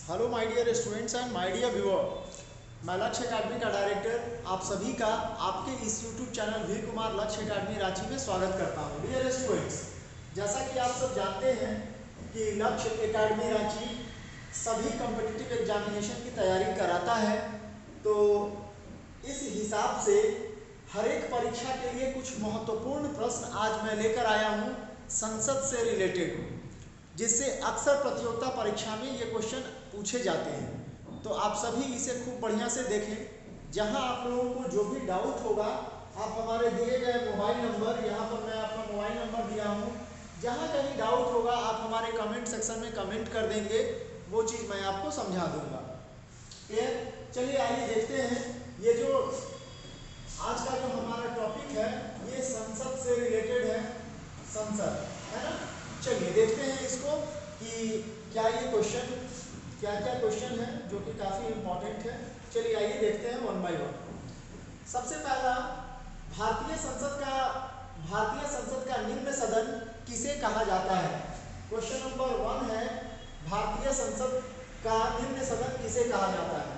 Hello my dear students and my dear viewer, मैं लक्ष्य अकादमी का director आप सभी का आपके इस यूट्यूब चैनल वीर कुमार लक्ष्य अकादमी रांची में स्वागत करता हूं। डियर स्टूडेंट्स, जैसा कि आप सब जानते हैं कि लक्ष्य अकादमी रांची सभी कॉम्पिटिटिव एग्जामिनेशन की तैयारी कराता है। तो इस हिसाब से हर एक परीक्षा के लिए कुछ महत्वपूर्ण प्रश्न आज मैं लेकर आया हूं संसद से रिलेटेड, जिससे अक्सर प्रतियोगिता परीक्षा में ये क्वेश्चन पूछे जाते हैं। तो आप सभी इसे खूब बढ़िया से देखें। जहां आप लोगों को जो भी डाउट होगा, आप हमारे दिए गए मोबाइल नंबर, यहाँ पर मैं अपना मोबाइल नंबर दिया हूँ, जहाँ कहीं डाउट होगा आप हमारे कमेंट सेक्शन में कमेंट कर देंगे, वो चीज़ मैं आपको समझा दूंगा। क्लियर? चलिए आइए देखते हैं। ये जो आज का जो हमारा टॉपिक है ये संसद से रिलेटेड है, संसद है ना। चलिए देखते हैं इसको कि क्या ये क्वेश्चन, क्या क्या क्वेश्चन है जो कि काफी इंपॉर्टेंट है। चलिए आइए देखते हैं वन बाय वन। सबसे पहला, भारतीय संसद का निम्न सदन किसे कहा जाता है। क्वेश्चन नंबर 1 है, भारतीय संसद का निम्न सदन किसे कहा जाता है।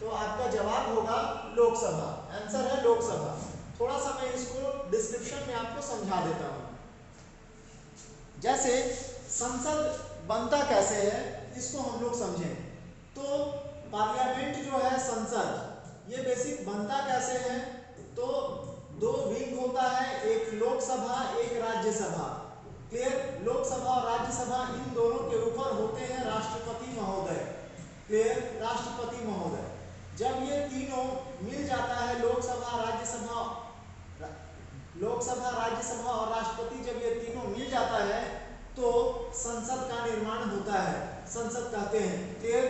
तो आपका जवाब होगा लोकसभा। आंसर है लोकसभा। थोड़ा सा मैं इसको डिस्क्रिप्शन में आपको समझा देता हूं। जैसे संसद बनता कैसे है इसको हम लोग समझें तो पार्लियामेंट जो है संसद, ये बेसिक बनता कैसे है। तो दो विंग होता है, एक लोकसभा एक राज्यसभा। क्लियर? लोकसभा और राज्यसभा इन दोनों के ऊपर होते हैं राष्ट्रपति महोदय। क्लियर? राष्ट्रपति महोदय। जब ये तीनों मिल जाता है, लोकसभा राज्यसभा और राष्ट्रपति, जब ये तीनों मिल जाता है तो संसद का निर्माण होता है, संसद कहते हैं। क्लियर?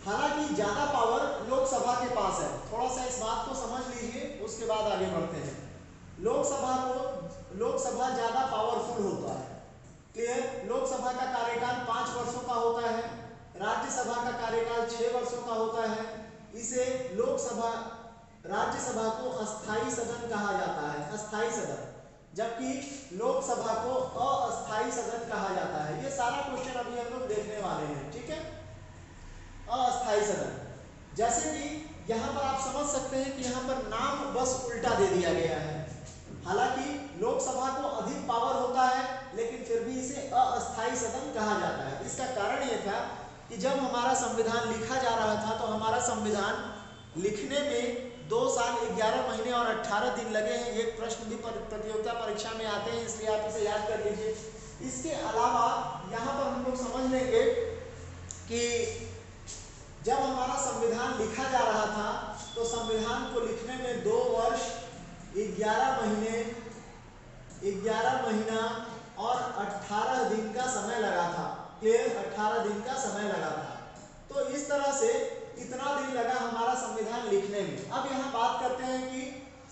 हालांकि ज्यादा पावर लोकसभा के पास है, थोड़ा सा इस बात को समझ लीजिए, उसके बाद आगे बढ़ते हैं। लोकसभा ज्यादा पावरफुल होता है। क्लियर? लोकसभा का कार्यकाल 5 वर्षों का होता है, राज्यसभा का कार्यकाल 6 वर्षों का होता है। इसे राज्यसभा को अस्थाई सदन कहा जाता है, अस्थाई सदन, जबकि लोकसभा को अस्थाई सदन कहा जाता है। ये सारा क्वेश्चन अभी हम लोग देखने वाले हैं, ठीक है। अस्थाई सदन, जैसे कि यहाँ पर आप समझ सकते हैं कि यहाँ पर नाम बस उल्टा दे दिया गया है। हालांकि लोकसभा को अधिक पावर होता है, लेकिन फिर भी इसे अस्थाई सदन कहा जाता है। इसका कारण यह था कि जब हमारा संविधान लिखा जा रहा था तो हमारा संविधान लिखने में 2 साल 11 महीने और 18 दिन लगे हैं। एक प्रश्न भी प्रतियोगिता परीक्षा में आते हैं, इसलिए आप इसे याद कर लीजिए। इसके अलावा यहाँ पर हम लोग समझ लेंगे कि जब हमारा संविधान लिखा जा रहा था तो संविधान को लिखने में 2 वर्ष 11 महीना और 18 दिन का समय लगा था। क्लियर? 18 दिन का समय लगा था। तो इस तरह से इतना दिन लगा हमारा संविधान लिखने में। अब यहाँ बात करते हैं कि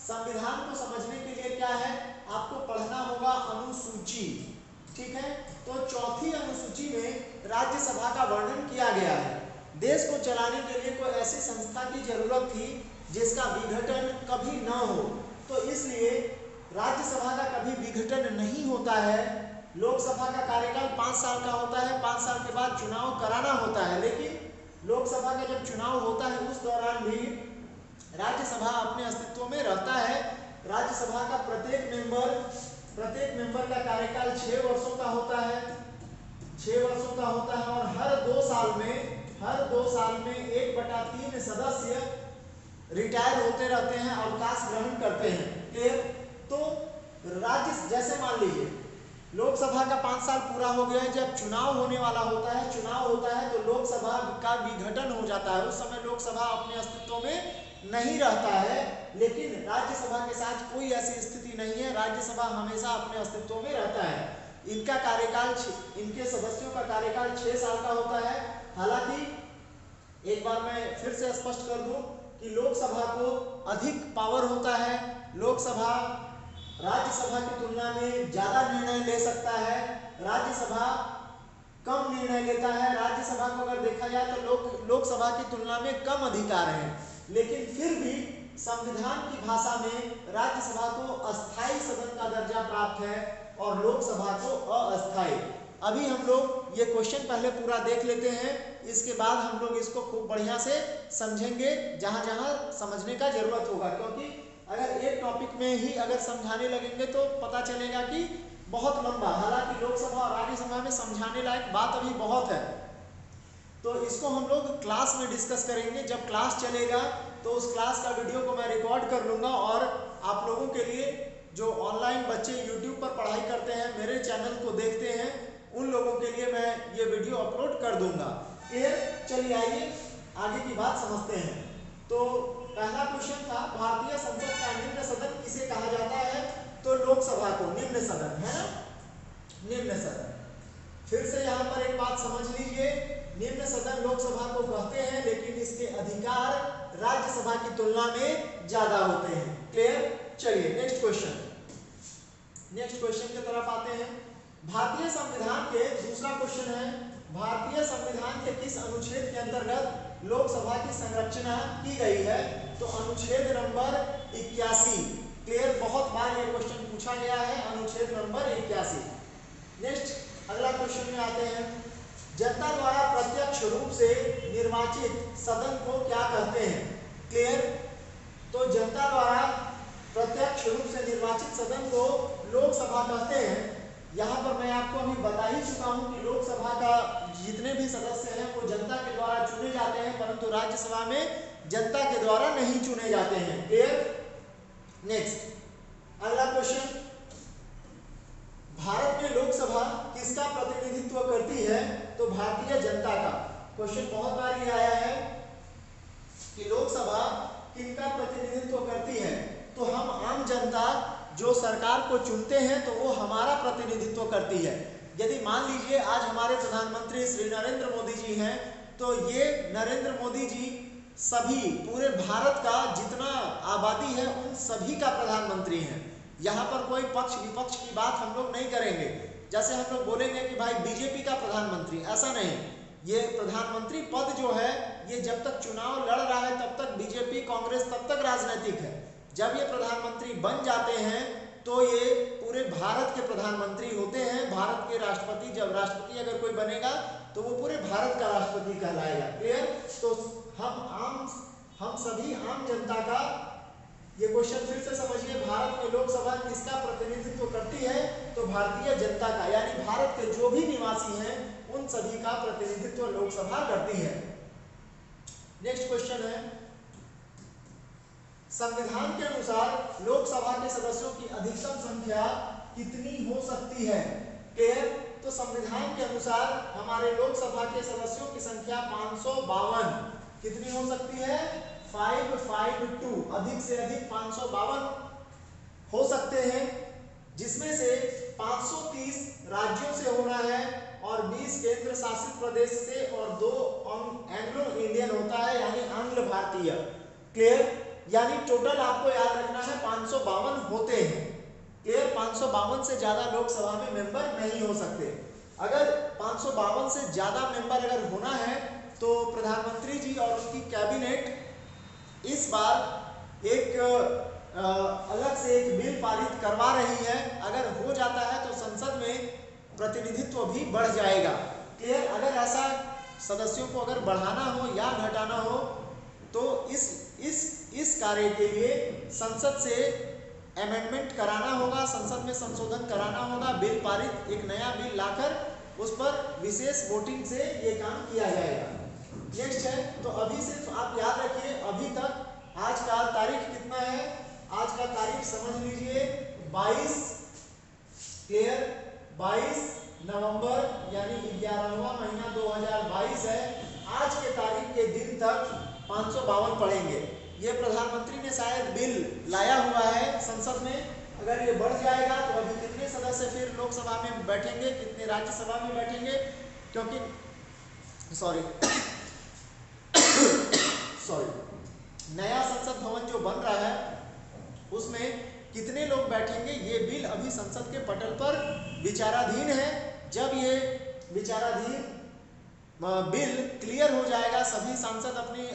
संविधान को समझने के लिए क्या है, आपको पढ़ना होगा अनुसूची। ठीक है? तो चौथी अनुसूची में राज्यसभा का वर्णन किया गया है। देश को चलाने के लिए कोई ऐसी संस्था की जरूरत थी जिसका विघटन कभी न हो, तो इसलिए राज्यसभा का कभी विघटन नहीं होता है। लोकसभा का कार्यकाल 5 साल का होता है, 5 साल के बाद चुनाव कराना होता है, लेकिन लोकसभा का जब चुनाव होता है उस दौरान भी राज्यसभा अपने अस्तित्व में रहता है। राज्यसभा का प्रत्येक मेंबर का कार्यकाल 6 वर्षों का होता है, 6 वर्षों का होता है। और हर 2 साल में 1/3 सदस्य रिटायर होते रहते हैं, अवकाश ग्रहण करते हैं। तो राज्य, जैसे मान लीजिए लोकसभा का 5 साल पूरा हो गया है, जब चुनाव होने वाला होता है तो लोकसभा का विघटन हो जाता है। उस समय लोकसभा अपने अस्तित्व में नहीं रहता है, लेकिन राज्यसभा के साथ कोई ऐसी स्थिति नहीं है। राज्यसभा हमेशा अपने अस्तित्व में रहता है। इनका कार्यकाल, इनके सदस्यों का कार्यकाल 6 साल का होता है। हालांकि एक बार मैं फिर से स्पष्ट कर दूं कि लोकसभा को अधिक पावर होता है। लोकसभा राज्यसभा की तुलना में ज्यादा निर्णय ले सकता है, राज्यसभा कम निर्णय लेता है। राज्यसभा को अगर देखा जाए तो लोकसभा की तुलना में कम अधिकार है, लेकिन फिर भी संविधान की भाषा में राज्यसभा को अस्थाई सदन का दर्जा प्राप्त है और लोकसभा को अस्थाई। अभी हम लोग ये क्वेश्चन पहले पूरा देख लेते हैं, इसके बाद हम लोग इसको खूब बढ़िया से समझेंगे जहाँ जहाँ समझने का जरूरत होगा, क्योंकि अगर एक टॉपिक में ही अगर समझाने लगेंगे तो पता चलेगा कि बहुत लंबा, हालांकि लोकसभा और राज्यसभा में समझाने लायक बात अभी बहुत है, तो इसको हम लोग क्लास में डिस्कस करेंगे। जब क्लास चलेगा तो उस क्लास का वीडियो को मैं रिकॉर्ड कर लूँगा और आप लोगों के लिए जो ऑनलाइन बच्चे यूट्यूब पर पढ़ाई करते हैं, मेरे चैनल को देखते हैं, उन लोगों के लिए मैं ये वीडियो अपलोड कर दूंगा। क्लियर? चलिए आइए आगे की बात समझते हैं। तो पहला क्वेश्चन था, भारतीय संसद का निम्न सदन किसे कहा जाता है? तो लोकसभा को निम्न सदन, है ना, निम्न सदन। फिर से यहाँ पर एक बात समझ लीजिए, निम्न सदन लोकसभा को कहते हैं, लेकिन इसके अधिकार राज्यसभा की तुलना में ज्यादा होते हैं। क्लियर? चलिए नेक्स्ट क्वेश्चन, नेक्स्ट क्वेश्चन की तरफ आते हैं। भारतीय संविधान के दूसरा क्वेश्चन है, भारतीय संविधान के किस अनुच्छेद के अंतर्गत लोकसभा की संरचना की गई है? तो अनुच्छेद नंबर 81। क्लियर? बहुत बार ये क्वेश्चन पूछा गया है, अनुच्छेद नंबर 81। नेक्स्ट अगला क्वेश्चन में आते हैं, जनता द्वारा प्रत्यक्ष रूप से निर्वाचित सदन को क्या कहते हैं? क्लियर? तो जनता द्वारा प्रत्यक्ष रूप से निर्वाचित सदन को लोकसभा कहते हैं। यहाँ पर मैं आपको अभी बता ही चुका हूँ कि लोकसभा का जितने भी सदस्य हैं वो जनता के द्वारा चुने जाते हैं, परंतु राज्यसभा में जनता के द्वारा नहीं चुने जाते हैं। क्लियर? नेक्स्ट अगला क्वेश्चन, भारत में लोकसभा किसका प्रतिनिधित्व करती है? तो भारतीय जनता का। क्वेश्चन बहुत बार ये आया है कि लोकसभा किसका प्रतिनिधित्व करती है? तो हम आम जनता जो सरकार को चुनते हैं तो वो हमारा प्रतिनिधित्व करती है। यदि मान लीजिए आज हमारे प्रधानमंत्री श्री नरेंद्र मोदी जी हैं, तो ये नरेंद्र मोदी जी सभी पूरे भारत का जितना आबादी है उन सभी का प्रधानमंत्री हैं। यहाँ पर कोई पक्ष विपक्ष की बात हम लोग नहीं करेंगे, जैसे हम लोग बोलेंगे कि भाई बीजेपी का प्रधानमंत्री, ऐसा नहीं। ये प्रधानमंत्री पद जो है ये जब तक चुनाव लड़ रहा है तब तक बीजेपी कांग्रेस तब तक राजनीतिक है। जब ये प्रधानमंत्री बन जाते हैं तो ये पूरे भारत के प्रधानमंत्री होते हैं। भारत के राष्ट्रपति, जब राष्ट्रपति अगर कोई बनेगा तो वो पूरे भारत का राष्ट्रपति कहलाएगा। क्लियर? तो हम सभी आम जनता का, ये क्वेश्चन फिर से समझिए, भारत में लोकसभा किसका प्रतिनिधित्व करती है? तो भारतीय जनता का, यानी भारत के जो भी निवासी हैं उन सभी का प्रतिनिधित्व लोकसभा करती है। नेक्स्ट क्वेश्चन है, संविधान के अनुसार लोकसभा के सदस्यों की अधिकतम संख्या कितनी हो सकती है? क्लियर? तो संविधान के अनुसार हमारे लोकसभा के सदस्यों की संख्या 552 कितनी हो सकती है? 552, अधिक से अधिक 552 हो सकते हैं, जिसमें से 530 राज्यों से होना है और 20 केंद्र शासित प्रदेश से और 2 एंग्लो इंडियन होता है, यानी आंग्ल भारतीय। क्लियर? यानी टोटल आपको याद रखना है 552 होते हैं। क्लियर? 552 से ज्यादा लोकसभा में मेंबर नहीं हो सकते। अगर 552 से ज्यादा मेंबर अगर होना है तो प्रधानमंत्री जी और उनकी कैबिनेट इस बार एक अलग से एक बिल पारित करवा रही है। अगर हो जाता है तो संसद में प्रतिनिधित्व भी बढ़ जाएगा। क्लियर? अगर ऐसा सदस्यों को अगर बढ़ाना हो या घटाना हो तो इस कार्य के लिए संसद से अमेंडमेंट कराना होगा, संसद में संशोधन कराना होगा, बिल पारित, एक नया बिल लाकर उस पर विशेष वोटिंग से ये काम किया जाएगा। नेक्स्ट है, तो अभी सिर्फ आप याद रखिए, अभी तक आज का तारीख कितना है? आज का तारीख समझ लीजिए 22। क्लियर? 22 नवंबर यानी 11वां महीना 2022 है। आज के तारीख के दिन तक 552 पढ़ेंगे। ये प्रधानमंत्री ने शायद बिल लाया हुआ है संसद में, अगर ये बढ़ जाएगा तो अभी कितने सदस्य फिर लोकसभा में बैठेंगे, कितने राज्यसभा में बैठेंगे, क्योंकि सॉरी नया संसद भवन जो बन रहा है उसमें कितने लोग बैठेंगे, ये बिल अभी संसद के पटल पर विचाराधीन है। जब ये विचाराधीन बिल क्लियर हो जाएगा, सभी सांसद अपनी,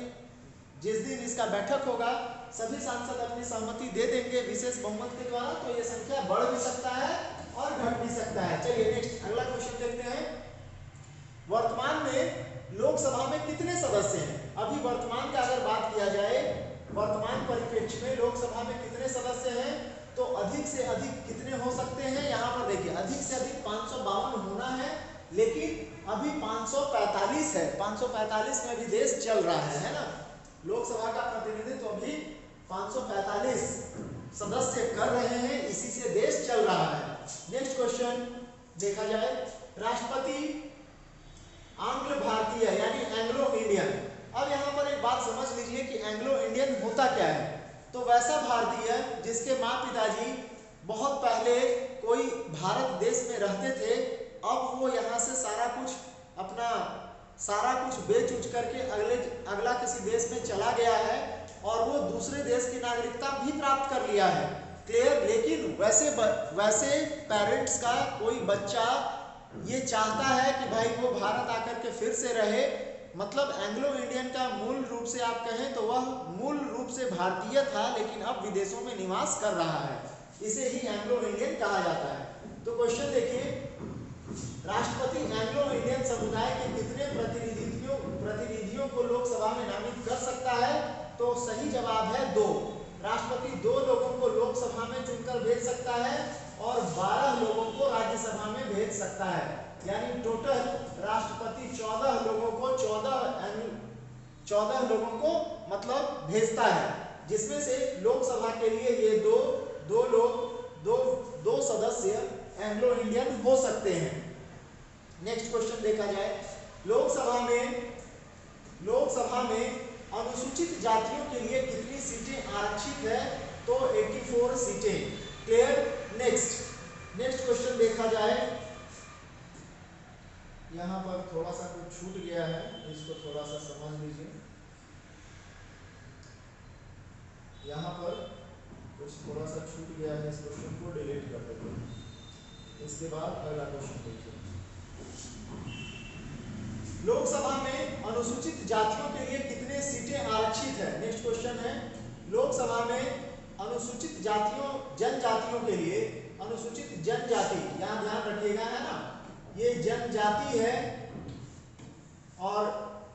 जिस दिन इसका बैठक होगा सभी सांसद अपनी सहमति दे देंगे विशेष बहुमत के द्वारा, तो ये संख्या बढ़ भी सकता है और घट भी सकता है। चलिए नेक्स्ट अगला क्वेश्चन देखते हैं। वर्तमान में लोकसभा में कितने सदस्य हैं? अभी वर्तमान का अगर बात किया जाए, वर्तमान परिप्रेक्ष्य में लोकसभा में कितने सदस्य हैं, तो अधिक से अधिक कितने हो सकते हैं? यहाँ पर देखिए अधिक से अधिक 552 होना है, लेकिन अभी 545 है। 545 में अभी देश चल रहा है ना। लोकसभा का प्रतिनिधित्व तो अभी 545 सदस्य कर रहे हैं, इसी से देश चल रहा है। नेक्स्ट क्वेश्चन देखा जाए, राष्ट्रपति आंग्ल भारतीय यानी एंग्लो इंडियन। अब यहाँ पर एक बात समझ लीजिए कि एंग्लो इंडियन होता क्या है। तो वैसा भारतीय जिसके माँ पिताजी बहुत पहले कोई भारत देश में रहते थे, अब वो यहाँ से सारा कुछ बेच उच करके अगला किसी देश में चला गया है और वो दूसरे देश की नागरिकता भी प्राप्त कर लिया है। क्लियर? लेकिन वैसे पेरेंट्स का कोई बच्चा ये चाहता है कि भाई वो भारत आकर के फिर से रहे, मतलब एंग्लो इंडियन का मूल रूप से आप कहें तो वह मूल रूप से भारतीय था, लेकिन अब विदेशों में निवास कर रहा है, इसे ही एंग्लो इंडियन कहा जाता है। तो क्वेश्चन देखिए, राष्ट्रपति एंग्लो इंडियन समुदाय के कितने प्रतिनिधियों को लोकसभा में नामित कर सकता है? तो सही जवाब है 2। राष्ट्रपति 2 लोगों को लोकसभा में चुनकर भेज सकता है और 12 लोगों को राज्यसभा में भेज सकता है। यानी टोटल राष्ट्रपति 14 लोगों को मतलब भेजता है, जिसमें से लोकसभा के लिए ये दो सदस्य एंग्लो इंडियन हो सकते हैं। नेक्स्ट क्वेश्चन देखा जाए, लोकसभा में अनुसूचित जातियों के लिए कितनी सीटें आरक्षित है? तो 84 सीटें। क्लियर? नेक्स्ट क्वेश्चन देखा जाए, यहाँ पर थोड़ा सा कुछ छूट गया है, इसको थोड़ा सा समझ लीजिए। यहाँ पर कुछ थोड़ा सा छूट गया है, इस क्वेश्चन को डिलीट कर देते हैं। इसके बाद अगला क्वेश्चन देखिए, लोकसभा में अनुसूचित जातियों के लिए कितने सीटें आरक्षित है? नेक्स्ट क्वेश्चन है, लोकसभा में अनुसूचित जनजातियों के लिए, अनुसूचित जनजाति यहाँ ध्यान रखिएगा, है ना, ये जनजाति है और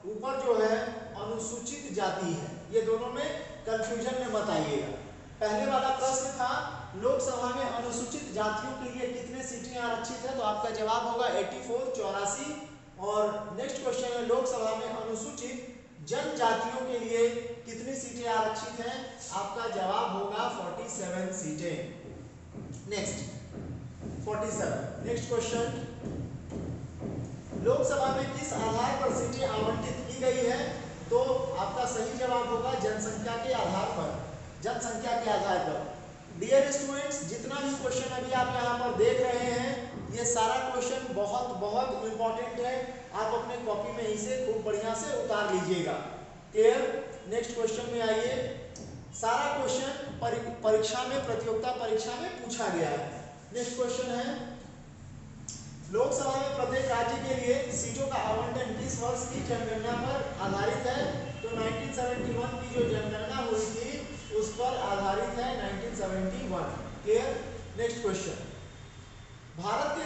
ऊपर जो है अनुसूचित जाति है, ये दोनों में कंफ्यूजन में मत आइएगा। पहले वाला प्रश्न था लोकसभा में अनुसूचित जातियों के लिए कितने सीटें आरक्षित है, तो आपका जवाब होगा 84 84। और नेक्स्ट क्वेश्चन है, लोकसभा में अनुसूचित जनजातियों के लिए कितनी सीटें आरक्षित हैं, आपका जवाब होगा 47 सीटें। नेक्स्ट 47। नेक्स्ट क्वेश्चन, लोकसभा में किस आधार पर सीटें आवंटित की गई है? तो आपका सही जवाब होगा जनसंख्या के आधार पर, जनसंख्या के आधार पर। डियर स्टूडेंट्स, जितना भी क्वेश्चन अभी आप यहाँ पर देख रहे हैं, ये सारा क्वेश्चन बहुत इंपॉर्टेंट है, आप अपने कॉपी में इसे खूब बढ़िया से उतार लीजिएगा। क्लियर? नेक्स्ट क्वेश्चन में आइए, सारा क्वेश्चन परीक्षा में, प्रतियोगिता परीक्षा में पूछा गया है। नेक्स्ट क्वेश्चन है, लोकसभा में प्रत्येक राज्य के लिए सीटों का आवंटन किस वर्ष की जनगणना पर आधारित है? तो 1971 की जो जनगणना हुई थी उस पर आधारित है, 1971। क्लियर? नेक्स्ट क्वेश्चन, भारत के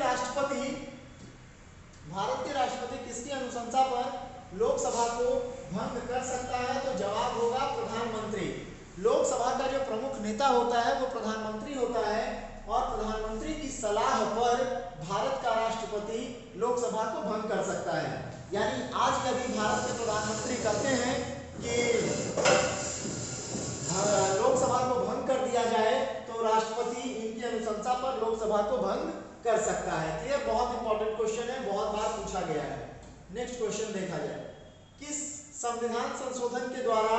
राष्ट्रपति किसकी अनुशंसा पर लोकसभा को भंग कर सकता है? तो जवाब होगा प्रधानमंत्री। लोकसभा का जो प्रमुख नेता होता है वो प्रधानमंत्री होता है और प्रधानमंत्री की सलाह पर भारत का राष्ट्रपति लोकसभा को भंग कर सकता है। यानी आज यदि भारत के प्रधानमंत्री कहते हैं कि लोकसभा को भंग कर दिया जाए तो राष्ट्रपति इनकी अनुशंसा पर लोकसभा को भंग कर सकता है। क्लियर? बहुत इंपॉर्टेंट क्वेश्चन है, बहुत बार पूछा गया है। नेक्स्ट क्वेश्चन देखा जाए, किस संविधान संशोधन के द्वारा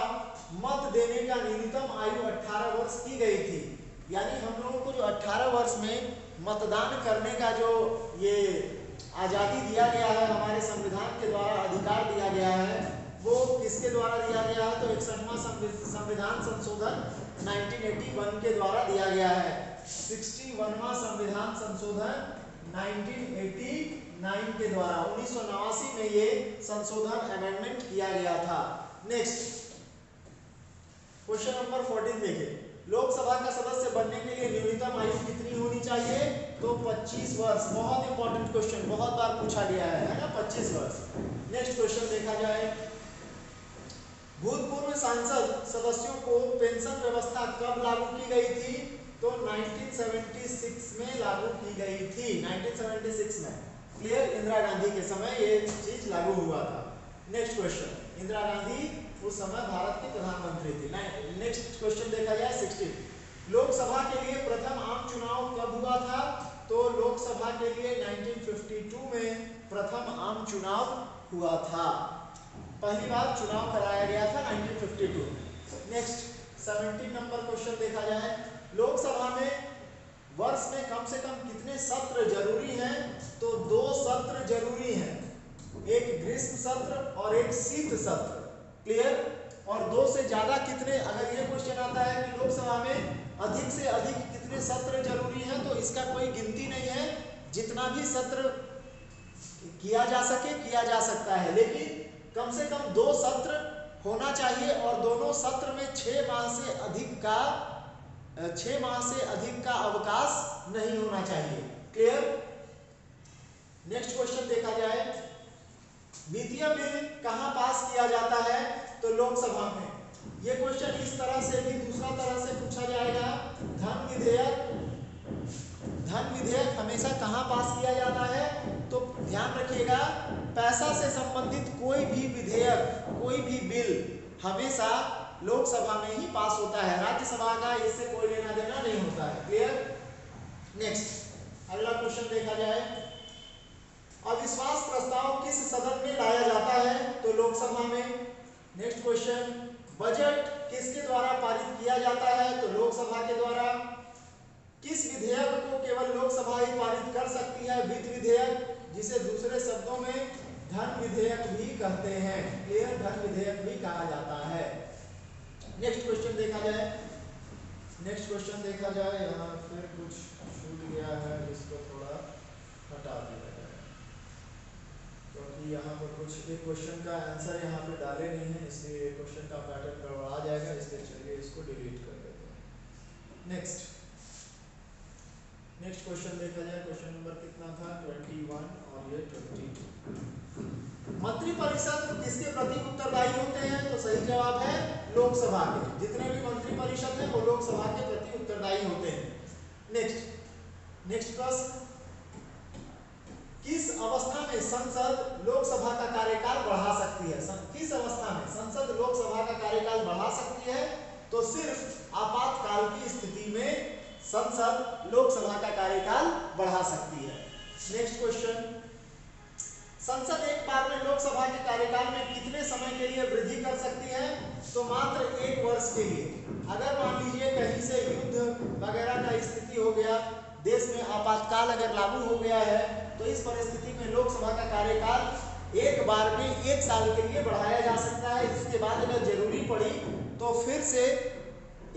मत देने का न्यूनतम आयु 18 वर्ष की गई थी? यानी हम लोगों को जो 18 वर्ष में मतदान करने का जो ये आज़ादी दिया गया है, हमारे संविधान के द्वारा अधिकार दिया गया है, वो किसके द्वारा दिया गया है? तो 61वां संविधान संशोधन 1981 के द्वारा दिया गया है। 61वां संविधान संशोधन 1989 के द्वारा, 1989 में ये संशोधन अमेंडमेंट किया गया था। नेक्स्ट क्वेश्चन नंबर 14 देखिए, लोकसभा का सदस्य बनने के लिए न्यूनतम आयु कितनी होनी चाहिए? तो 25 वर्ष। बहुत इंपॉर्टेंट क्वेश्चन, बहुत बार पूछा गया है ना, 25 वर्ष। नेक्स्ट क्वेश्चन देखा जाए, भूतपूर्व सांसद सदस्यों को पेंशन व्यवस्था कब लागू की गई थी? तो 1976 में लागू की गई थी, 1976 में। क्लियर? इंदिरा गांधी के समय ये चीज लागू हुआ था। नेक्स्ट क्वेश्चन, इंदिरा गांधी उस समय भारत की प्रधानमंत्री थी। नेक्स्ट क्वेश्चन देखा जाए 16, लोकसभा के लिए प्रथम आम चुनाव कब हुआ था? तो लोकसभा के लिए 1952 में प्रथम आम चुनाव हुआ था। पहली बार चुनाव कराया गया था 1952 में। नेक्स्ट 17 नंबर क्वेश्चन देखा जाए, लोकसभा में वर्ष में कम से कम कितने सत्र जरूरी हैं? तो 2 सत्र जरूरी हैं, एक ग्रीष्म सत्र और एक शीत सत्र। क्लियर? और 2 से ज्यादा कितने, अगर ये क्वेश्चन आता है कि लोकसभा में अधिक से अधिक कितने सत्र जरूरी हैं, तो इसका कोई गिनती नहीं है, जितना भी सत्र किया जा सके किया जा सकता है, लेकिन कम से कम 2 सत्र होना चाहिए और दोनों सत्र में 6 माह से अधिक का अवकाश नहीं होना चाहिए। क्लियर? नेक्स्ट क्वेश्चन देखा जाए, वित्तीय बिल कहां पास किया जाता है? तो लोकसभा में। ये क्वेश्चन इस तरह से भी दूसरा तरह से पूछा जाएगा, धन विधेयक हमेशा कहां पास किया जाता है? तो ध्यान रखिएगा, पैसा से संबंधित कोई भी विधेयक, कोई भी बिल हमेशा लोकसभा में ही पास होता है, राज्यसभा का इससे कोई लेना देना नहीं होता है। क्लियर? नेक्स्ट अगला क्वेश्चन देखा जाए, अविश्वास प्रस्ताव किस सदन में लाया जाता है? तो लोकसभा में। नेक्स्ट क्वेश्चन, बजट किसके द्वारा पारित किया जाता है? तो लोकसभा के द्वारा। किस विधेयक को केवल लोकसभा ही पारित कर सकती है? वित्त विधेयक, जिसे दूसरे शब्दों में धन विधेयक भी कहते हैं। क्लियर? धन विधेयक भी कहा जाता है। नेक्स्ट क्वेश्चन देखा जाए, यहाँ फिर कुछ छूट गया है, इसको थोड़ा हटा दिया जाए, क्योंकि यहाँ पर कुछ एक क्वेश्चन का आंसर यहाँ पे डाले नहीं है, इसलिए क्वेश्चन का पैटर्न गड़बड़ा जाएगा, इसलिए चलिए इसको डिलीट कर देते हैं। नेक्स्ट क्वेश्चन देखा जाए, क्वेश्चन नंबर कितना था? 21 और ये 22। मंत्रिपरिषद किसके प्रति उत्तरदायी होते हैं? तो सही जवाब है लोकसभा के। जितने भी मंत्रिपरिषद हैं वो लोकसभा के प्रति उत्तरदायी होते हैं। नेक्स्ट प्रश्न, किस अवस्था में संसद लोकसभा का कार्यकाल बढ़ा सकती है? किस अवस्था में संसद लोकसभा का कार्यकाल बढ़ा सकती है? तो सिर्फ आपातकाल की स्थिति में संसद लोकसभा का कार्यकाल बढ़ा सकती है। नेक्स्ट क्वेश्चन, संसद एक बार में लोकसभा के कार्यकाल में कितने समय के लिए वृद्धि कर सकती है? तो मात्र 1 वर्ष के लिए। अगर मान लीजिए कहीं से युद्ध वगैरह का स्थिति हो गया, देश में आपातकाल अगर लागू हो गया है, तो इस परिस्थिति में लोकसभा का कार्यकाल एक बार में 1 साल के लिए बढ़ाया जा सकता है। इसके बाद अगर जरूरी पड़ी तो फिर से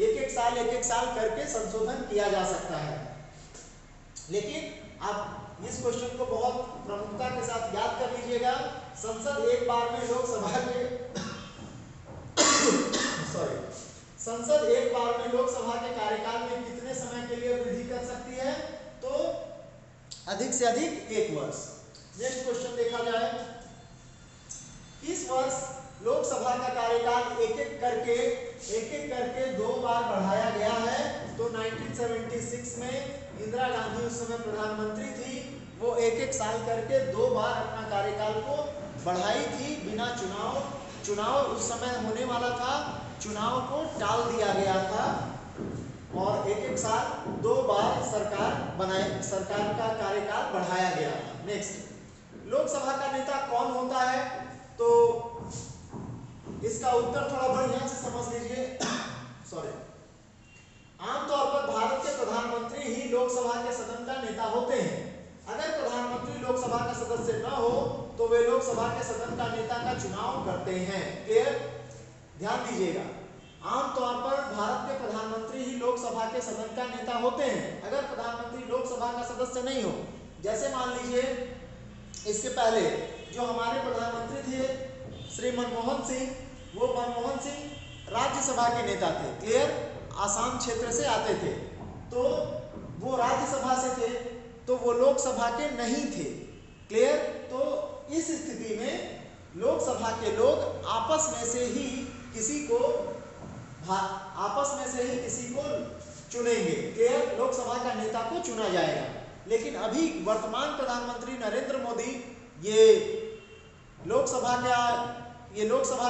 एक एक साल करके संशोधन किया जा सकता है। लेकिन आप इस क्वेश्चन को बहुत प्रमुखता के साथ याद कर लीजिएगा, संसद एक बार में लोकसभा के कार्यकाल में कितने समय के लिए वृद्धि कर सकती है? तो अधिक से अधिक 1 वर्ष। नेक्स्ट क्वेश्चन देखा जाए, किस वर्ष लोकसभा का कार्यकाल एक एक करके 2 बार बढ़ाया गया है? तो 1976 में इंदिरा गांधी उस समय प्रधानमंत्री थी, वो एक साल करके 2 बार अपना कार्यकाल को बढ़ाई थी बिना चुनाव उस समय होने वाला था, चुनाव को टाल दिया गया था और एक साल 2 बार सरकार का कार्यकाल बढ़ाया गया था। नेक्स्ट, लोकसभा का नेता कौन होता है? तो इसका उत्तर थोड़ा बढ़िया से समझ लीजिए। आमतौर पर भारत के प्रधानमंत्री ही लोकसभा के सदन का नेता होते हैं। अगर प्रधानमंत्री लोकसभा का सदस्य न हो तो वे लोकसभा के सदन का नेता का चुनाव करते हैं। क्लियर? ध्यान दीजिएगा, आमतौर पर भारत के प्रधानमंत्री ही लोकसभा के सदन का नेता होते हैं। अगर प्रधानमंत्री लोकसभा का सदस्य नहीं हो, जैसे मान लीजिए इसके पहले जो हमारे प्रधानमंत्री थे श्री मनमोहन सिंह, वो मनमोहन सिंह राज्यसभा के नेता थे। क्लियर? आसाम क्षेत्र से आते थे, तो वो राज्यसभा से थे। तो वो लोकसभा के नहीं थे। क्लियर? तो इस स्थिति में लोकसभा के लोग आपस में से ही किसी को चुनेंगे। क्लियर? लोकसभा का नेता को चुना जाएगा। लेकिन अभी वर्तमान प्रधानमंत्री नरेंद्र मोदी ये लोकसभा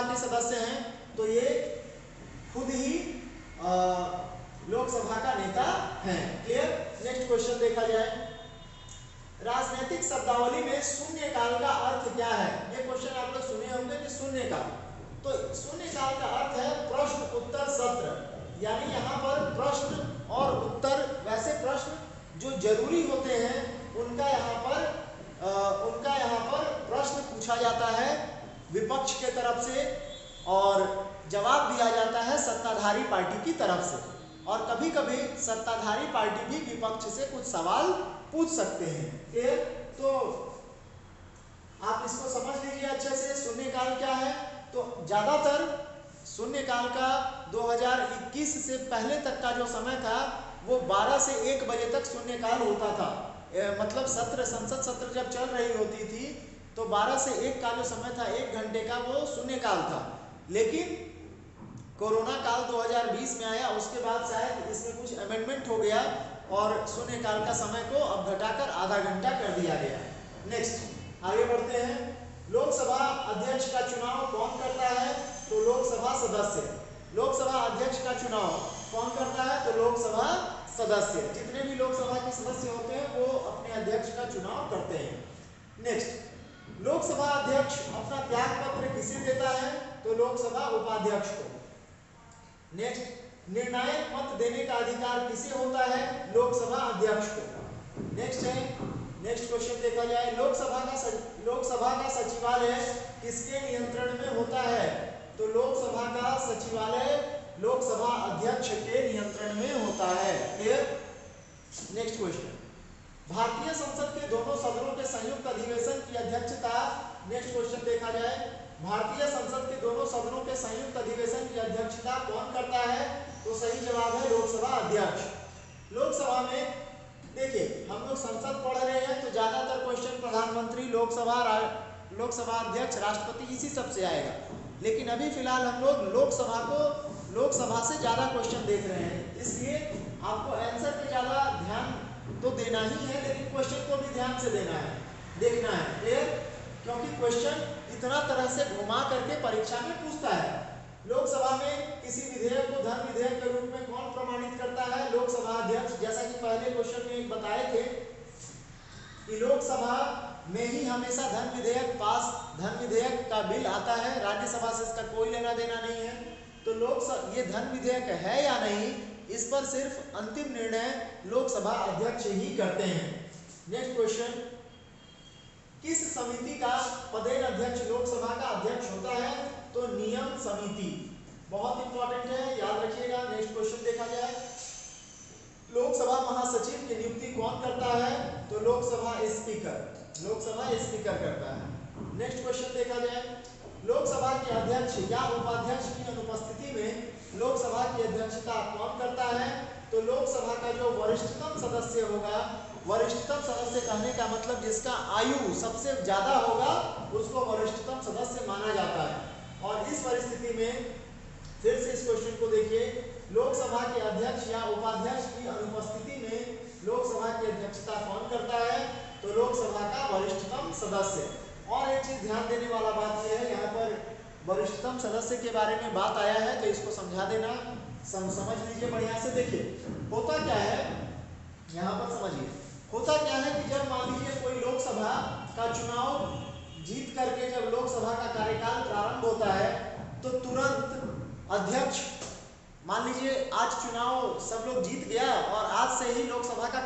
के सदस्य हैं, तो ये खुद ही लोकसभा का नेता हैं। क्लियर? नेक्स्ट क्वेश्चन देखा जाए। राजनीतिक शब्दावली में शून्यकाल का अर्थ क्या है? ये क्वेश्चन आप लोग सुने होंगे कि शून्यकाल, तो शून्यकाल का अर्थ है प्रश्न उत्तर सत्र। यानी यहाँ पर प्रश्न और उत्तर, वैसे प्रश्न जो जरूरी होते हैं उनका यहाँ पर प्रश्न पूछा जाता है विपक्ष के तरफ से, और जवाब दिया जाता है सत्ताधारी पार्टी की तरफ से। और कभी कभी सत्ताधारी पार्टी भी विपक्ष से कुछ सवाल पूछ सकते हैं। क्लियर? तो आप इसको समझ लीजिए अच्छे से। शून्यकाल क्या है? तो ज्यादातर शून्यकाल का 2021 से पहले तक का जो समय था वो 12 से 1 बजे तक शून्यकाल होता था। मतलब संसद सत्र जब चल रही होती थी तो 12 से 1 का जो समय था, 1 घंटे का, वो शून्यकाल था। लेकिन कोरोना काल 2020 में आया, उसके बाद शायद इसमें कुछ अमेंडमेंट हो गया और शून्यकाल का समय को अब घटाकर आधा घंटा कर दिया गया। नेक्स्ट आगे बढ़ते हैं। लोकसभा अध्यक्ष का चुनाव कौन करता है? तो लोकसभा सदस्य। लोकसभा अध्यक्ष का चुनाव कौन करता है? तो लोकसभा सदस्य। जितने भी लोकसभा के सदस्य होते हैं वो अपने अध्यक्ष का चुनाव करते हैं। नेक्स्ट, लोकसभा अध्यक्ष अपना त्याग पत्र किसे देता है? तो लोकसभा उपाध्यक्ष को। नेक्स्ट, निर्णायक मत देने का अधिकार किसे होता है? लोकसभा अध्यक्ष को। नेक्स्ट क्वेश्चन देखा जाए। लोकसभा का सचिवालय किसके नियंत्रण में होता है? तो लोकसभा का सचिवालय लोकसभा अध्यक्ष के नियंत्रण में होता है। क्लियर? नेक्स्ट क्वेश्चन, भारतीय संसद के दोनों सदनों के संयुक्त अधिवेशन की अध्यक्षता, नेक्स्ट क्वेश्चन देखा जाए, भारतीय संसद के दोनों सदनों के संयुक्त अधिवेशन की अध्यक्षता कौन करता है? तो सही जवाब है लोकसभा अध्यक्ष। लोकसभा में देखिए, हम लोग संसद पढ़ रहे हैं तो ज्यादातर क्वेश्चन प्रधानमंत्री, लोकसभा अध्यक्ष, राष्ट्रपति, इसी सब से आएगा। लेकिन अभी फिलहाल हम लोग लोकसभा से ज्यादा क्वेश्चन देख रहे हैं, इसलिए आपको आंसर पे ज्यादा ध्यान तो देना ही है, लेकिन क्वेश्चन को भी ध्यान से देखना है। क्लियर? क्योंकि क्वेश्चन इतना तरह से घुमा करके परीक्षा में पूछता है। लोकसभा में किसी विधेयक को धन विधेयक के रूप में कौन प्रमाणित करता है? लोकसभा अध्यक्ष। जैसा कि पहले क्वेश्चन में बताए थे कि लोकसभा में ही हमेशा धन विधेयक का बिल आता है, राज्यसभा से इसका कोई लेना देना नहीं है। तो ये धन विधेयक है या नहीं, इस पर सिर्फ अंतिम निर्णय लोकसभा अध्यक्ष ही करते हैं। नेक्स्ट क्वेश्चन, किस समिति का पदेन अध्यक्ष लोकसभा का अध्यक्ष होता है? तो नियम समिति। बहुत इंपॉर्टेंट है, याद रखिएगा। नेक्स्ट क्वेश्चन देखा जाए, लोकसभा महासचिव की नियुक्ति कौन करता है? तो लोकसभा स्पीकर करता है। नेक्स्ट क्वेश्चन देखा जाए, लोकसभा के अध्यक्ष या उपाध्यक्ष की अनुपस्थिति में लोकसभा की अध्यक्षता कौन करता है? तो लोकसभा का जो वरिष्ठतम सदस्य होगा, वरिष्ठतम सदस्य कहने का मतलब जिसका आयु सबसे ज्यादा होगा उसको वरिष्ठतम सदस्य माना जाता है। और इस परिस्थिति में फिर से इस क्वेश्चन को देखिए, लोकसभा के अध्यक्ष या उपाध्यक्ष की अनुपस्थिति में लोकसभा की अध्यक्षता कौन करता है? तो लोकसभा का वरिष्ठतम सदस्य। और एक चीज ध्यान देने वाला बात यह है, यहाँ पर वरिष्ठतम सदस्य के बारे में बात आया है तो इसको समझा देना, समझ लीजिए बढ़िया से। देखिए होता क्या है, यहाँ पर समझिए, होता क्या है कि जब मान लीजिए कोई लोकसभा का चुनाव जीत करके जब लोकसभा का कार्यकाल प्रारंभ होता है तो तुरंत अध्यक्ष, मान लीजिए आज चुनाव सब लोग जीत गया और आज से ही लोकसभा का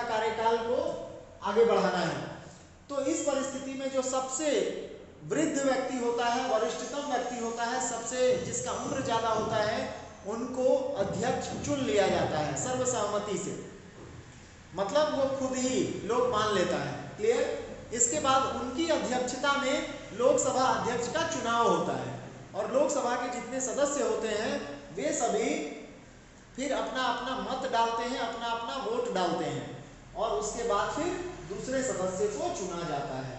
कार्यकाल को आगे बढ़ाना है। तो इस परिस्थिति में जो सबसे वृद्ध व्यक्ति होता है, वरिष्ठतम व्यक्ति होता है, सबसे जिसका उम्र ज्यादा होता है, उनको अध्यक्ष चुन लिया जाता है सर्वसम्मति से। मतलब वो खुद ही लोग मान लेता है। क्लियर? इसके बाद उनकी अध्यक्षता में लोकसभा अध्यक्ष का चुनाव होता है और लोकसभा के जितने सदस्य होते हैं वे सभी फिर अपना अपना मत डालते हैं, अपना अपना वोट डालते हैं और उसके बाद फिर दूसरे सदस्य को चुना जाता है।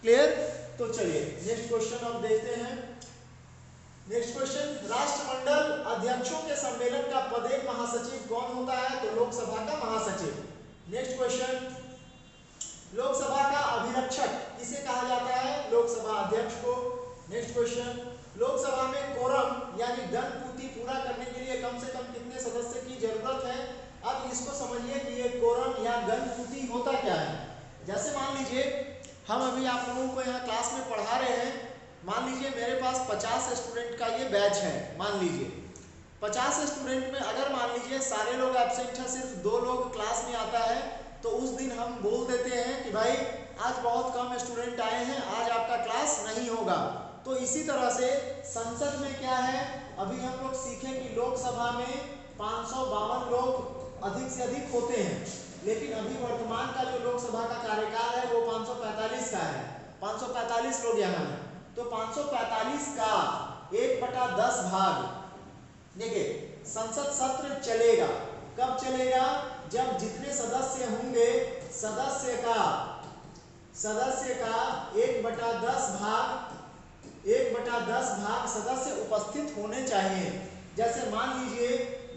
क्लियर? तो चलिए नेक्स्ट क्वेश्चन अब देखते हैं। नेक्स्ट क्वेश्चन, राष्ट्रमंडल अध्यक्षों के सम्मेलन का पदेन महासचिव कौन होता है? तो लोकसभा का महासचिव। नेक्स्ट क्वेश्चन, लोकसभा का अभिरक्षक किसे कहा जाता है? लोकसभा अध्यक्ष को। नेक्स्ट क्वेश्चन, लोकसभा में कोरम यानी गणपूर्ति पूरा करने के लिए कम से कम कितने सदस्य की जरूरत है? अब इसको समझिए कि ये कोरम या गणपूर्ति होता क्या है। जैसे मान लीजिए हम अभी आप लोगों को यहाँ क्लास में पढ़ा रहे हैं, मान लीजिए मेरे पास 50 स्टूडेंट का ये बैच है। मान लीजिए 50 स्टूडेंट में अगर मान लीजिए सारे लोग एब्सेंट हैं, सिर्फ 2 लोग क्लास में आता है, तो उस दिन हम बोल देते हैं कि भाई आज बहुत कम स्टूडेंट आए हैं, आज आपका क्लास नहीं होगा। तो इसी तरह से संसद में क्या है, अभी हम लोग सीखें कि लोकसभा में 552 लोग अधिक से अधिक होते हैं, लेकिन अभी वर्तमान का जो लोकसभा का कार्यकाल है वो 545 का है। 545 लोग यहाँ हैं, तो 545 का 1/10 भाग, देखिए संसद सत्र चलेगा। कब चलेगा? जब जितने सदस्य होंगे सदस्य का 1/10 भाग सदस्य उपस्थित होने चाहिए। जैसे मान लीजिए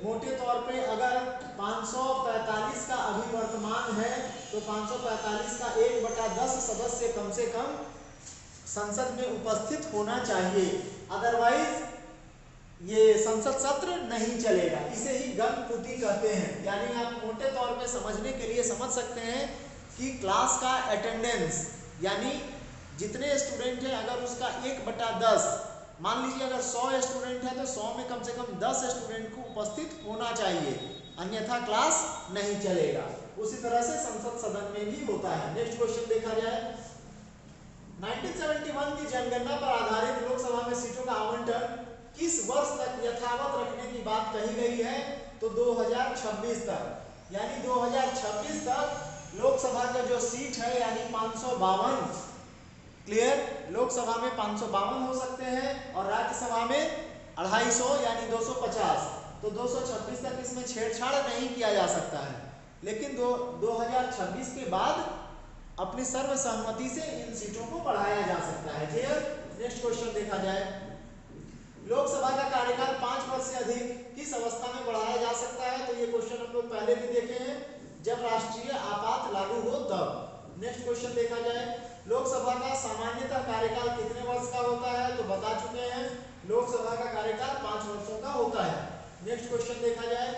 मोटे तौर पे अगर 545 का अभी वर्तमान है, तो 545 का 1/10 सदस्य कम से कम संसद में उपस्थित होना चाहिए, अदरवाइज ये संसद सत्र नहीं चलेगा। इसे ही गणपूर्ति कहते हैं। यानी आप मोटे तौर पे समझने के लिए समझ सकते हैं कि क्लास का अटेंडेंस यानी जितने स्टूडेंट हैं अगर उसका 1/10, मान लीजिए अगर 100 स्टूडेंट है तो 100 में कम से कम 10 स्टूडेंट को उपस्थित होना चाहिए, अन्यथा क्लास नहीं चलेगा। उसी तरह से संसद सदन में भी होता है। नेक्स्ट क्वेश्चन देखा जाए, 1971 की जनगणना पर आधारित लोकसभा में सीटों का आवंटन किस वर्ष तक यथावत रखने की बात कही गई है? तो 2026 तक, यानी 2026 तक लोकसभा का जो सीट है यानी 552, क्लियर, लोकसभा में 552 हो सकते हैं और राज्यसभा में 250 यानी 250। तो 226 तक इसमें छेड़छाड़ नहीं किया जा सकता है, लेकिन 2026 के बाद अपनी सर्वसम्मति से इन सीटों को बढ़ाया जा सकता है। क्लियर? नेक्स्ट क्वेश्चन देखा जाए, लोकसभा का कार्यकाल 5 वर्ष से अधिक किस अवस्था में बढ़ाया जा सकता है? तो ये क्वेश्चन हम लोग पहले भी देखे हैं, जब राष्ट्रीय आपात लागू हो तब। नेक्स्ट क्वेश्चन देखा जाए, लोकसभा का सामान्यतः कार्यकाल कितने वर्ष का होता है? तो बता चुके हैं, लोकसभा का कार्यकाल 5 वर्षों का होता है। नेक्स्ट क्वेश्चन देखा जाए,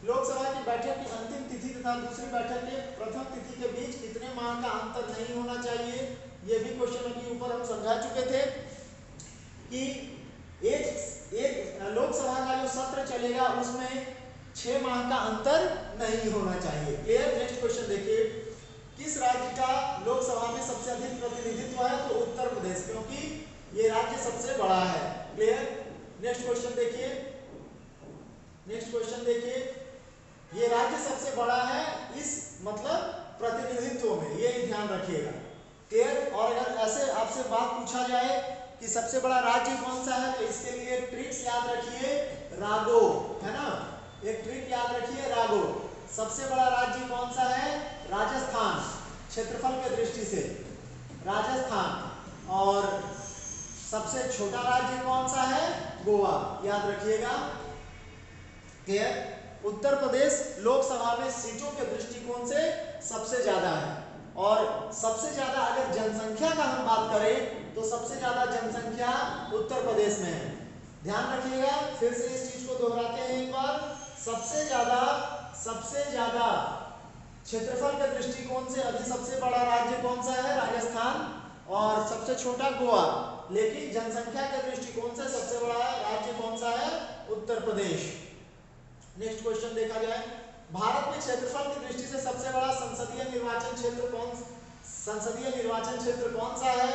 लोकसभा की बैठक की अंतिम तिथि तथा दूसरी बैठक के प्रथम तिथि के बीच कितने माह का अंतर नहीं होना चाहिए? ये भी क्वेश्चन अभी ऊपर हम समझा चुके थे कि एक लोकसभा का जो सत्र चलेगा उसमें 6 माह का अंतर नहीं होना चाहिए। क्लियर? नेक्स्ट क्वेश्चन देखिए, किस राज्य का लोकसभा में सबसे अधिक प्रतिनिधित्व है? तो उत्तर प्रदेश, क्योंकि ये राज्य सबसे बड़ा है। क्लियर? नेक्स्ट क्वेश्चन देखिए, ये राज्य सबसे बड़ा है इस मतलब प्रतिनिधित्व में, ये ध्यान रखिएगा। क्लियर? और अगर ऐसे आपसे बात पूछा जाए कि सबसे बड़ा राज्य कौन सा है, तो इसके लिए ट्रिक्स याद रखिए, रागो, है ना, एक ट्रिक याद रखिए, रागो। सबसे बड़ा राज्य कौन सा है? राजस्थान, क्षेत्रफल के दृष्टि से राजस्थान। और सबसे छोटा राज्य कौन सा है? गोवा, याद रखिएगा। क्लियर? उत्तर प्रदेश लोकसभा में सीटों के दृष्टिकोण से सबसे ज्यादा है, और सबसे ज्यादा अगर जनसंख्या का हम बात करें तो सबसे ज्यादा जनसंख्या उत्तर प्रदेश में है। ध्यान रखिएगा, फिर से इस चीज को दोहराते हैं एक बार, सबसे ज्यादा क्षेत्रफल के दृष्टिकोण से अभी सबसे बड़ा राज्य कौन सा है? राजस्थान, और सबसे छोटा गोवा, लेकिन जनसंख्या के दृष्टिकोण से सबसे बड़ा राज्य कौन सा है? उत्तर प्रदेश। नेक्स्ट क्वेश्चन देखा जाए, भारत में क्षेत्रफल की दृष्टि से सबसे बड़ा संसदीय निर्वाचन क्षेत्र कौन सा है?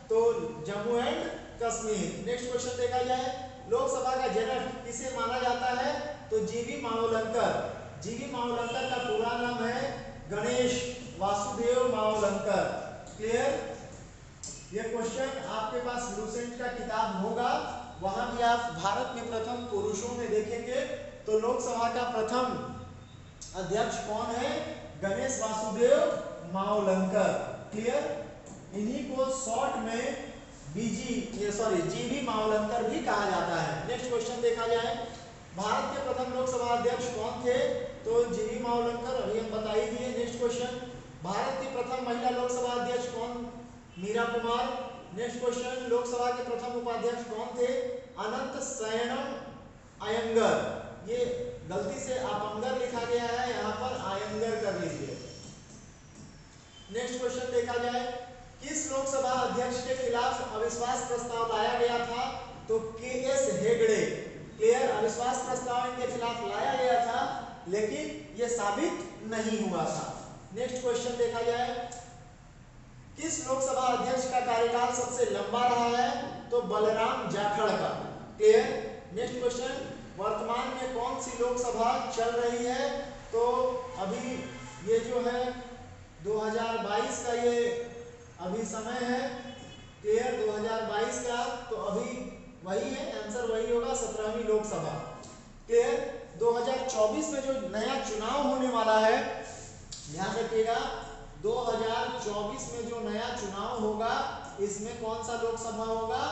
तो Jammu and Kashmir. Next question देखा जाए, लोकसभा का जनक किसे माना जाता है? तो जीवी मावलंकर। जीवी मावलंकर का पूरा नाम है गणेश वासुदेव मावलंकर। क्लियर? ये क्वेश्चन आपके पास लूसेंट का किताब होगा, वहां भी आप भारत में प्रथम पुरुषों में देखेंगे तो लोकसभा का प्रथम अध्यक्ष कौन है? गणेश वासुदेव मावलंकर। क्लियर? इन्हीं को शॉर्ट में जीवी मावलंकर भी कहा जाता है। नेक्स्ट क्वेश्चन देखा जाए, भारत के प्रथम लोकसभा अध्यक्ष कौन थे? तो जीवी मावलंकर, अभी हम बता ही दिए। नेक्स्ट क्वेश्चन, भारत की प्रथम महिला लोकसभा अध्यक्ष कौन? मीरा कुमार। नेक्स्ट क्वेश्चन, लोकसभा के प्रथम उपाध्यक्ष कौन थे? अनंत शयनम अयंगर। ये गलती से अपंगर लिखा गया है, यहाँ पर अयंगर कर लीजिए। नेक्स्ट क्वेश्चन देखा जाए, किस लोकसभा अध्यक्ष के खिलाफ अविश्वास प्रस्ताव लाया गया था? तो के.एस. हेगड़े। क्लियर? अविश्वास प्रस्ताव इनके खिलाफ लाया गया था, लेकिन यह साबित नहीं हुआ था। नेक्स्ट क्वेश्चन देखा जाए, किस लोकसभा अध्यक्ष का कार्यकाल सबसे लंबा रहा है? तो बलराम जाखड़ का। क्लियर? नेक्स्ट क्वेश्चन, वर्तमान में कौन सी लोकसभा चल रही है? तो अभी ये जो है 2022 का ये अभी समय है। क्लियर? 2022 का, तो अभी वही है, आंसर वही होगा, 17वीं लोकसभा। क्लियर? 2024 में जो नया चुनाव होने वाला है, ध्यान रखिएगा, 2024 में जो नया चुनाव होगा, इसमें कौन सा लोकसभा होगा?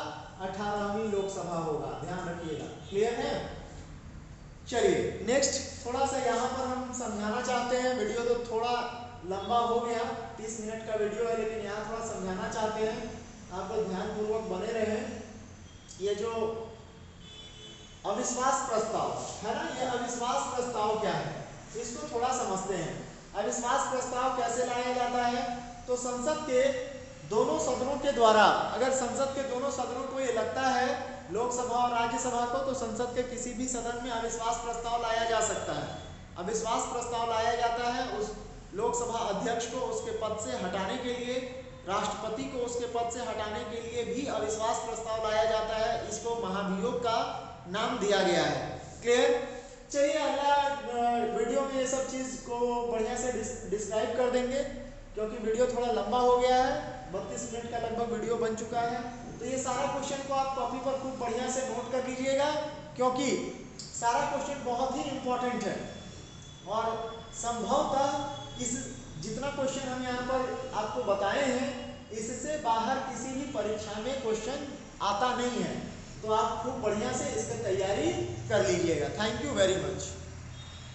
18वीं लोकसभा होगा। ध्यान रखिएगा। क्लियर है? चलिए नेक्स्ट, थोड़ा सा यहाँ पर हम समझाना चाहते हैं। वीडियो तो थोड़ा लंबा हो गया, 30 मिनट का वीडियो है, लेकिन यहाँ थोड़ा समझाना चाहते हैं, आप लोग ध्यानपूर्वक बने रहें। ये जो अविश्वास प्रस्ताव है ना, ये अविश्वास प्रस्ताव क्या है, इसको थोड़ा समझते हैं। अविश्वास प्रस्ताव कैसे लाया जाता है? तो संसद के दोनों सदनों के द्वारा, अगर संसद के दोनों सदनों को ये लगता है, लोकसभा और राज्यसभा को, तो संसद के किसी भी सदन में अविश्वास प्रस्ताव लाया जा सकता है। अविश्वास प्रस्ताव लाया जाता है उस लोकसभा अध्यक्ष को उसके पद से हटाने के लिए, राष्ट्रपति को उसके पद से हटाने के लिए भी अविश्वास प्रस्ताव लाया जाता है। इसको महाभियोग का नाम दिया गया है। क्लियर? चलिए अगला वीडियो में ये सब चीज को बढ़िया से डिस्क्राइब कर देंगे, क्योंकि वीडियो थोड़ा लंबा हो गया है, 32 मिनट का लगभग वीडियो बन चुका है। तो ये सारा क्वेश्चन को आप कॉपी पर खूब बढ़िया से नोट कर लीजिएगा, क्योंकि सारा क्वेश्चन बहुत ही इंपॉर्टेंट है और संभवतः इस जितना क्वेश्चन हम यहाँ पर आपको बताए हैं, इससे बाहर किसी भी परीक्षा में क्वेश्चन आता नहीं है। तो आप खूब बढ़िया से इसकी तैयारी कर लीजिएगा। Thank you very much.